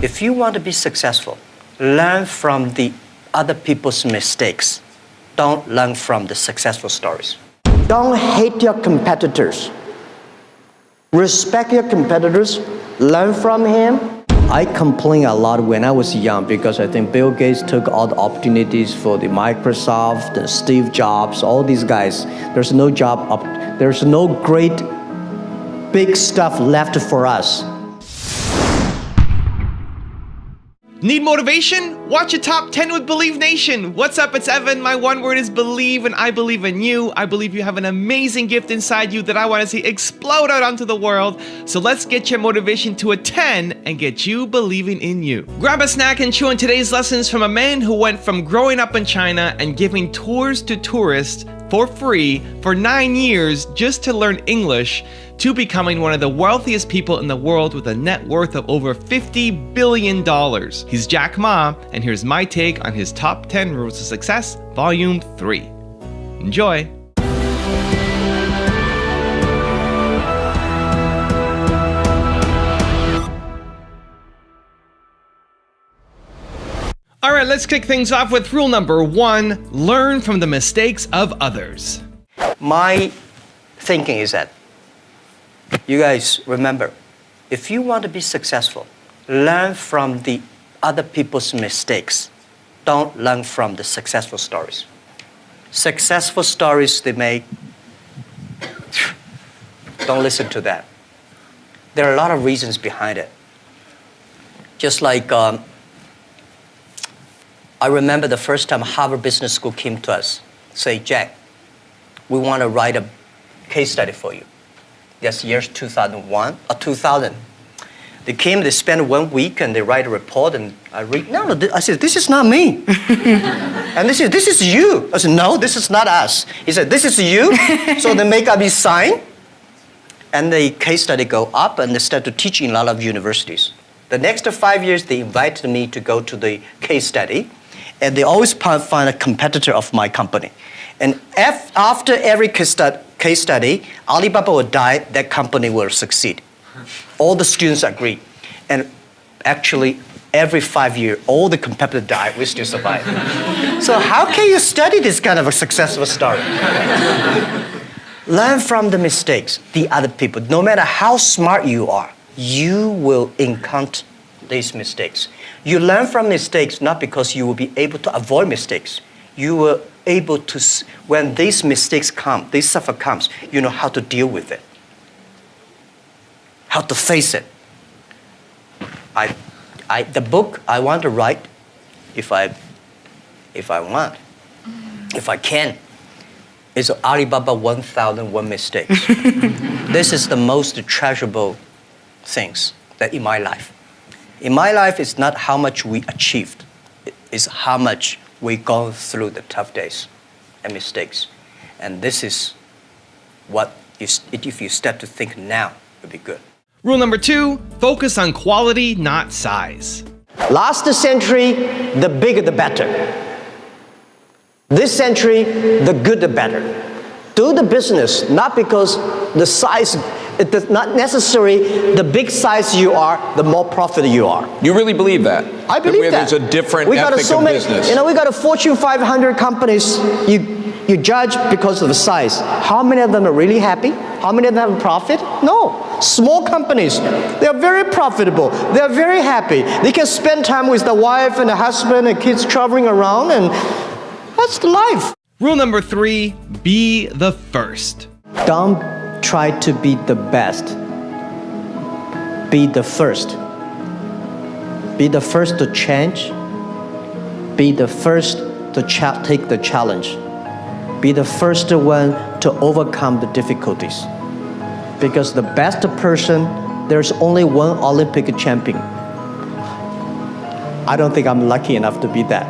If you want to be successful, learn from the other people's mistakes. Don't learn from the successful stories. Don't hate your competitors. Respect your competitors. Learn from him. I complained a lot when I was young because I think Bill Gates took all the opportunities for the Microsoft and Steve Jobs, all these guys. There's no job, there's no great big stuff left for us. Need motivation? Watch a Top 10 with Believe Nation. What's up? It's Evan. My one word is believe, and I believe in you. I believe you have an amazing gift inside you that I want to see explode out onto the world. So let's get your motivation to a 10 and get you believing in you. Grab a snack and chew on today's lessons from a man who went from growing up in China and giving tours to tourists for free for 9 years just to learn English, to becoming one of the wealthiest people in the world with a net worth of over $50 billion. He's Jack Ma, and here's my take on his Top 10 Rules of Success, Volume 3. Enjoy! All right, let's kick things off with rule number 1, learn from the mistakes of others. My thinking is that you guys remember, if you want to be successful, learn from the other people's mistakes. Don't learn from the successful stories. Successful stories they make, don't listen to that. There are a lot of reasons behind it. Just like, I remember the first time Harvard Business School came to us, say, Jack, we want to write a case study for you. That's years 2001 or 2000. They came, they spent 1 week, and they write a report, and I read, I said, this is not me. And they said, this is you. I said, no, this is not us. He said, this is you. So they make up his sign, and the case study go up, and they start to teach in a lot of universities. The next 5 years, they invited me to go to the case study, and they always find a competitor of my company. And after every case study, Alibaba will die, that company will succeed. All the students agree. And actually, every 5 years, all the competitors die, we still survive. So how can you study this kind of a successful story? Learn from the mistakes, the other people. No matter how smart you are, you will encounter these mistakes. You learn from mistakes not because you will be able to avoid mistakes. You will able to, when these mistakes come, this suffer comes, you know how to deal with it, how to face it. The book I want to write, if I can, is Alibaba 1001 Mistakes. This is the most treasurable things that in my life. In my life, it's not how much we achieved, it's how much we go through the tough days and mistakes. And this is what, if you start to think now, it'll be good. Rule number 2, focus on quality, not size. Last century, the bigger the better. This century, the good the better. Do the business, not because the size, it is not necessary, the big size you are, the more profit you are. You really believe that? I believe that. There's a different ethic of business. You know, we got a Fortune 500 companies, you judge because of the size. How many of them are really happy? How many of them have profit? No. Small companies, they are very profitable. They are very happy. They can spend time with the wife and the husband and kids traveling around, and that's the life. Rule number 3, be the first. Don't try to be the best. Be the first. Be the first to change. Be the first to take the challenge. Be the first one to overcome the difficulties. Because the best person, there's only one Olympic champion. I don't think I'm lucky enough to be that.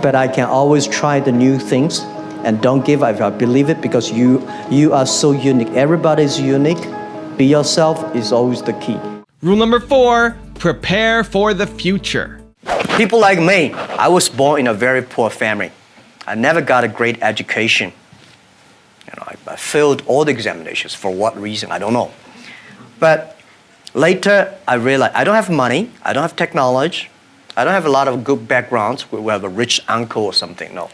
But I can always try the new things and don't give up. I believe it because you are so unique. Everybody is unique. Be yourself is always the key. Rule number 4, prepare for the future. People like me, I was born in a very poor family. I never got a great education. You know, I failed all the examinations. For what reason, I don't know. But Later, I realized I don't have money, I don't have technology, I don't have a lot of good backgrounds. We have a rich uncle or something, no.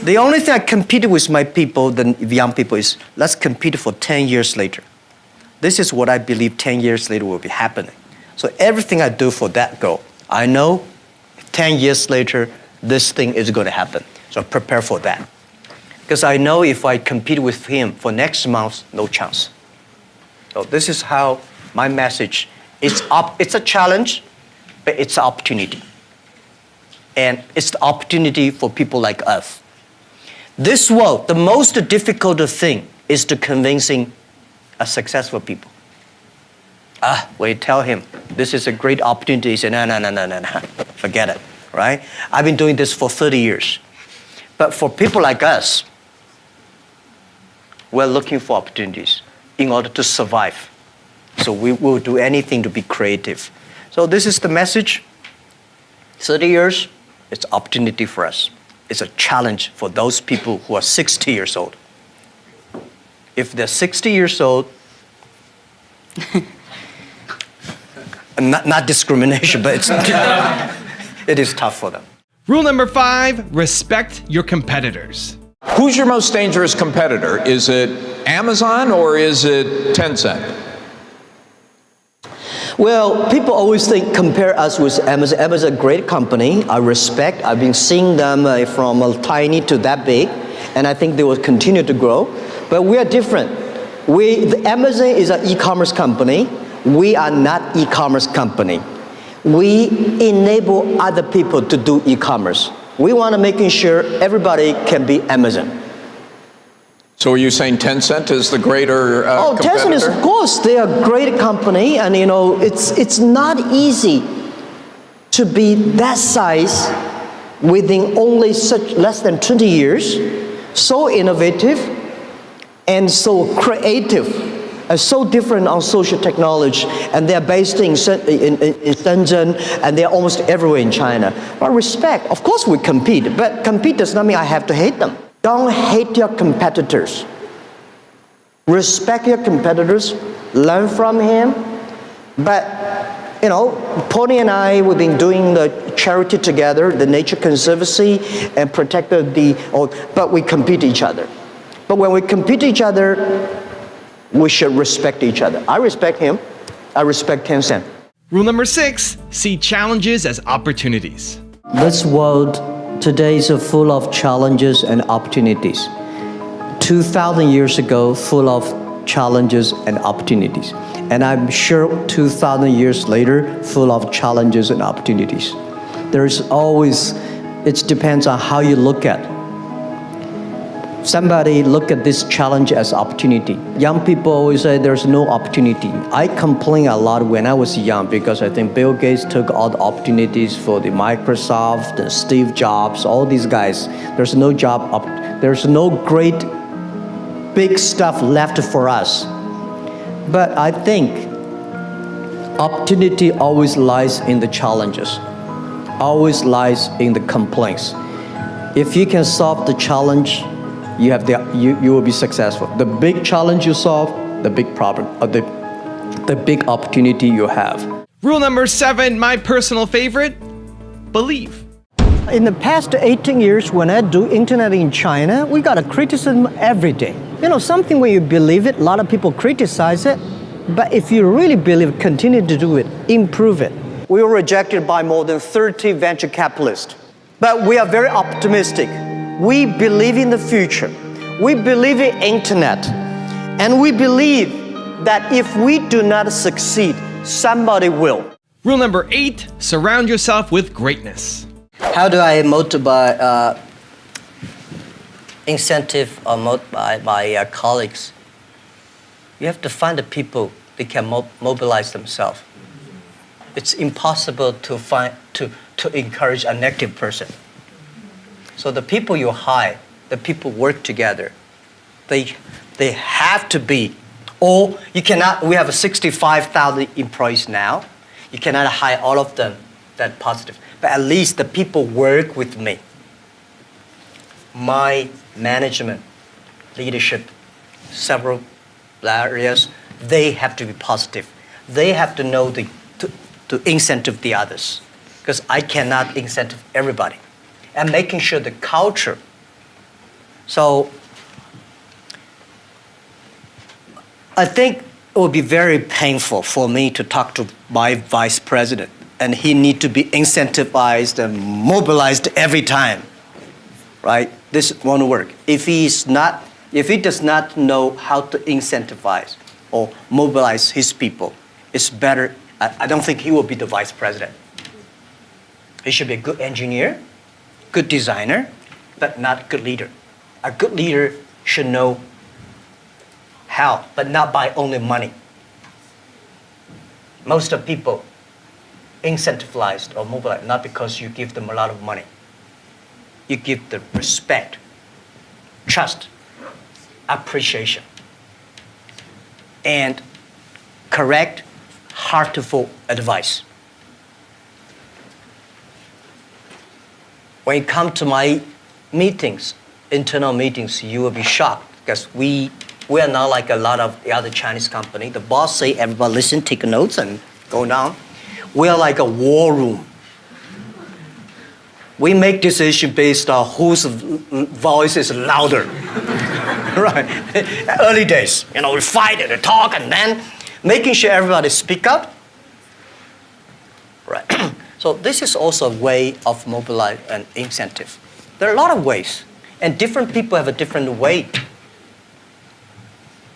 The only thing I competed with my people, the young people, is let's compete for 10 years later. This is what I believe 10 years later will be happening. So everything I do for that goal, I know 10 years later, this thing is going to happen. So prepare for that. Because I know if I compete with him for next month, no chance. So this is how my message is. It's a challenge, but it's an opportunity. And it's the opportunity for people like us. This world, the most difficult thing is to convincing a successful people. When you tell him, this is a great opportunity, he says, no, forget it, right? I've been doing this for 30 years. But for people like us, we're looking for opportunities in order to survive. So we will do anything to be creative. So this is the message. 30 years, it's opportunity for us. It's a challenge for those people who are 60 years old. If they're 60 years old, not discrimination, but it is tough for them. Rule number 5, respect your competitors. Who's your most dangerous competitor? Is it Amazon or is it Tencent? Well, people always compare us with Amazon. Amazon is a great company. I respect. I've been seeing them from tiny to that big, and I think they will continue to grow. But we are different. Amazon is an e-commerce company. We are not e-commerce company. We enable other people to do e-commerce. We want to making sure everybody can be Amazon. So are you saying Tencent is the greater competitor? Tencent is, of course, they are a great company, and it's not easy to be that size within only less than 20 years, so innovative and so creative, and so different on social technology, and they're based in Shenzhen, and they're almost everywhere in China. But respect, of course we compete, but compete does not mean I have to hate them. Don't hate your competitors. Respect your competitors, learn from him. But, Pony and I, we've been doing the charity together, the Nature Conservancy, and protect but we compete each other. But when we compete each other, we should respect each other. I respect him. I respect Tencent. Rule number 6, see challenges as opportunities. This world today is full of challenges and opportunities. 2,000 years ago, full of challenges and opportunities. And I'm sure 2,000 years later, full of challenges and opportunities. There's always, it depends on how you look at it. Somebody look at this challenge as opportunity. Young people always say there's no opportunity. I complain a lot when I was young because I think Bill Gates took all the opportunities for the Microsoft and Steve Jobs, all these guys. There's no job, there's no great big stuff left for us. But I think opportunity always lies in the challenges, always lies in the complaints. If you can solve the challenge, you will be successful. The big challenge you solve, the big problem, the big opportunity you have. Rule number 7, my personal favorite, believe. In the past 18 years, when I do internet in China, we got a criticism every day. Something when you believe it, a lot of people criticize it. But if you really believe it, continue to do it, improve it. We were rejected by more than 30 venture capitalists. But we are very optimistic. We believe in the future. We believe in internet. And we believe that if we do not succeed, somebody will. Rule number 8, surround yourself with greatness. How do I motivate, incentive or motivate my colleagues? You have to find the people that can mobilize themselves. It's impossible to encourage a negative person. So the people you hire, the people work together, they have to be, or you cannot, we have 65,000 employees now. You cannot hire all of them that positive, but at least the people work with me. My management, leadership, several areas, they have to be positive. they have to know to incentive the others, because I cannot incentive everybody. And making sure the culture. So I think it would be very painful for me to talk to my vice president, and he need to be incentivized and mobilized every time, right? This won't work. If he does not know how to incentivize or mobilize his people, it's better. I don't think he will be the vice president. He should be a good engineer, good designer, but not good leader. A good leader should know how, but not by only money. Most of people incentivized or mobilized not because you give them a lot of money. You give them respect, trust, appreciation, and correct, heartful advice. When you come to my meetings, internal meetings, you will be shocked because we are not like a lot of the other Chinese company. The boss say, everybody listen, take notes, and go down. We are like a war room. We make decisions based on whose voice is louder. Right? Early days, we fight and talk, and then making sure everybody speak up. Right. So this is also a way of mobilize and incentive. There are a lot of ways, and different people have a different way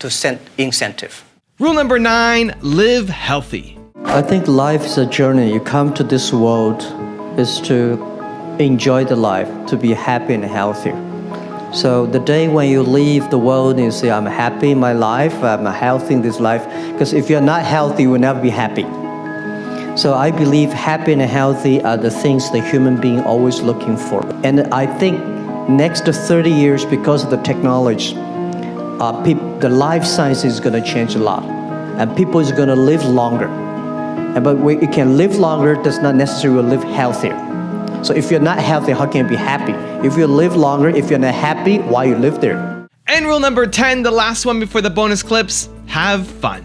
to send incentive. Rule number 9, live healthy. I think life is a journey. You come to this world is to enjoy the life, to be happy and healthy. So the day when you leave the world and you say, I'm happy in my life, I'm healthy in this life, because if you're not healthy, you will never be happy. So I believe happy and healthy are the things the human being always looking for. And I think next to 30 years, because of the technology, the life science is going to change a lot. And people is going to live longer. But you can live longer does not necessarily live healthier. So if you're not healthy, how can you be happy? If you live longer, if you're not happy, why you live there? And rule number 10, the last one before the bonus clips, have fun.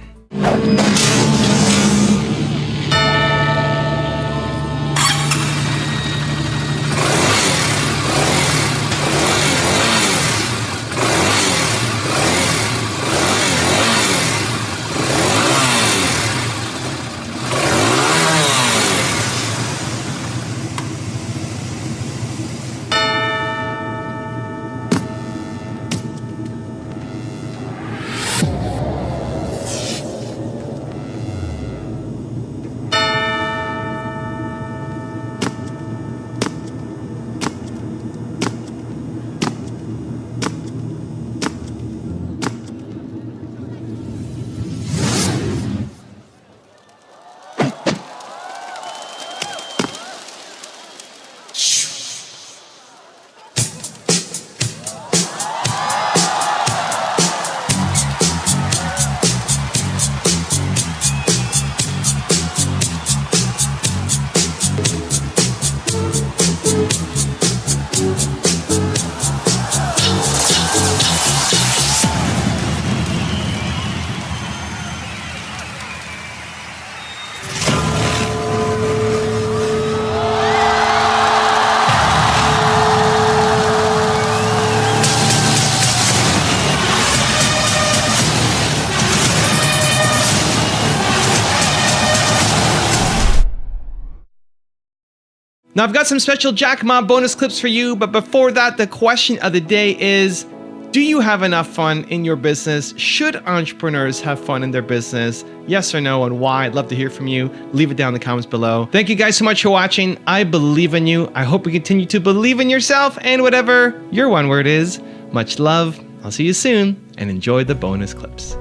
Now I've got some special Jack Ma bonus clips for you, but before that, the question of the day is, do you have enough fun in your business? Should entrepreneurs have fun in their business? Yes or no, and why? I'd love to hear from you. Leave it down in the comments below. Thank you guys so much for watching. I believe in you. I hope you continue to believe in yourself and whatever your one word is. Much love. I'll see you soon, and enjoy the bonus clips.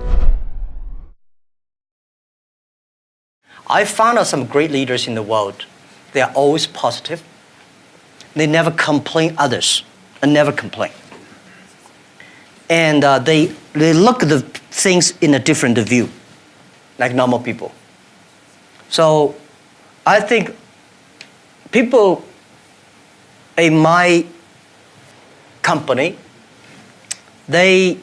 I found out some great leaders in the world. They are always positive. They never complain others, and never complain. And they look at the things in a different view, like normal people. So I think people in my company, at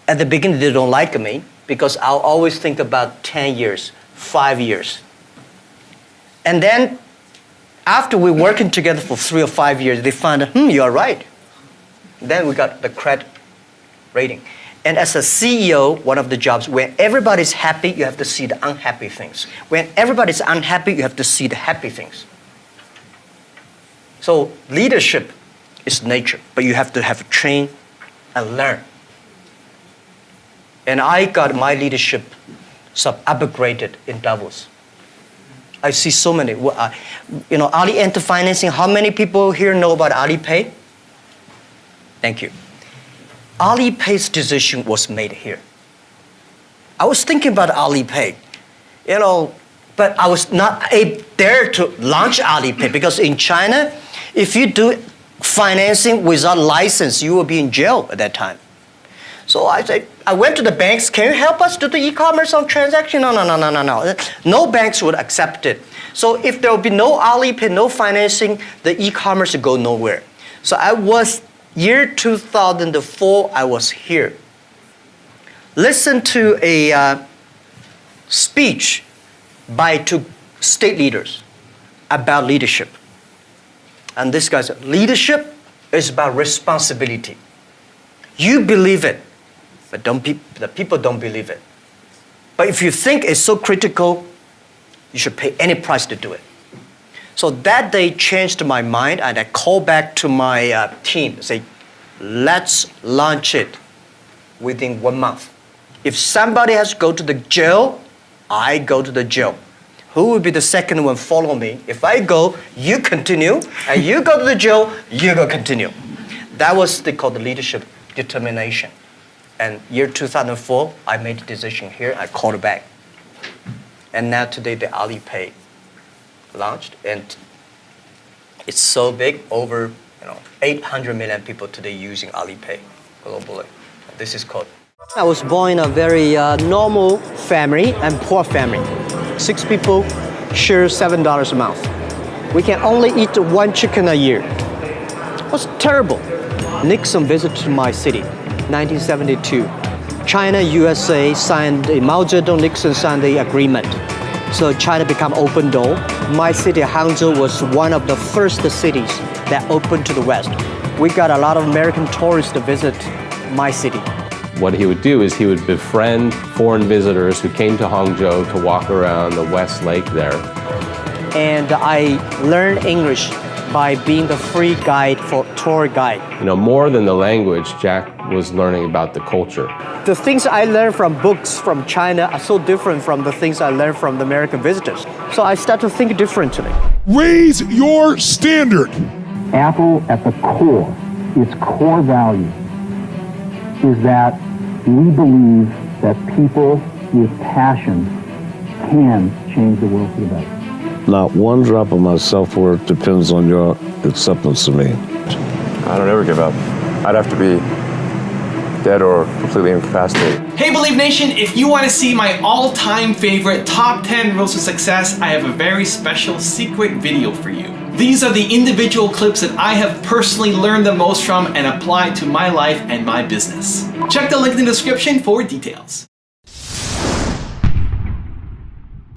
the beginning, they don't like me because I'll always think about 10 years, 5 years. And then after we're working together for 3 or 5 years, they find, you're right. Then we got the credit rating. And as a CEO, one of the jobs, when everybody's happy, you have to see the unhappy things. When everybody's unhappy, you have to see the happy things. So leadership is nature, but you have to have train and learn. And I got my leadership upgraded in Davos. I see so many. Ali Enter Financing, how many people here know about Alipay? Thank you. Alipay's decision was made here. I was thinking about Alipay, but I was not there to launch Alipay because in China, if you do financing without license, you will be in jail at that time. So I went to the banks, can you help us do the e-commerce on transaction? No. No banks would accept it. So if there will be no Alipay, no financing, the e-commerce would go nowhere. So year 2004, I was here. Listen to a speech by 2 state leaders about leadership. And this guy said, leadership is about responsibility. You believe it, but the people don't believe it. But if you think it's so critical, you should pay any price to do it. So that day changed my mind, and I called back to my team and say, let's launch it within 1 month. If somebody has to go to the jail, I go to the jail. Who will be the second one follow me? If I go, you continue, and you go to the jail, you go continue. That was called the leadership determination. And year 2004, I made the decision here, I called it back. And now today the Alipay launched, and it's so big, over 800 million people today using Alipay globally. This is called. I was born in a very normal family and poor family. 6 people share $7 a month. We can only eat 1 chicken a year. It was terrible. Nixon visited my city, 1972. China, USA signed, Mao Zedong, Nixon signed the agreement. So China became open door. My city, Hangzhou, was one of the first cities that opened to the West. We got a lot of American tourists to visit my city. What he would do is he would befriend foreign visitors who came to Hangzhou to walk around the West Lake there. And I learned English by being the free guide for tour guide. More than the language, Jack was learning about the culture. The things I learned from books from China are so different from the things I learned from the American visitors. So I started to think differently. Raise your standard. Apple at the core, its core value is that we believe that people with passion can change the world for the better. Not one drop of my self-worth depends on your acceptance of me. I don't ever give up. I'd have to be dead or completely incapacitated. Hey Believe Nation, if you want to see my all-time favorite top 10 rules of success, I have a very special secret video for you. These are the individual clips that I have personally learned the most from and applied to my life and my business. Check the link in the description for details.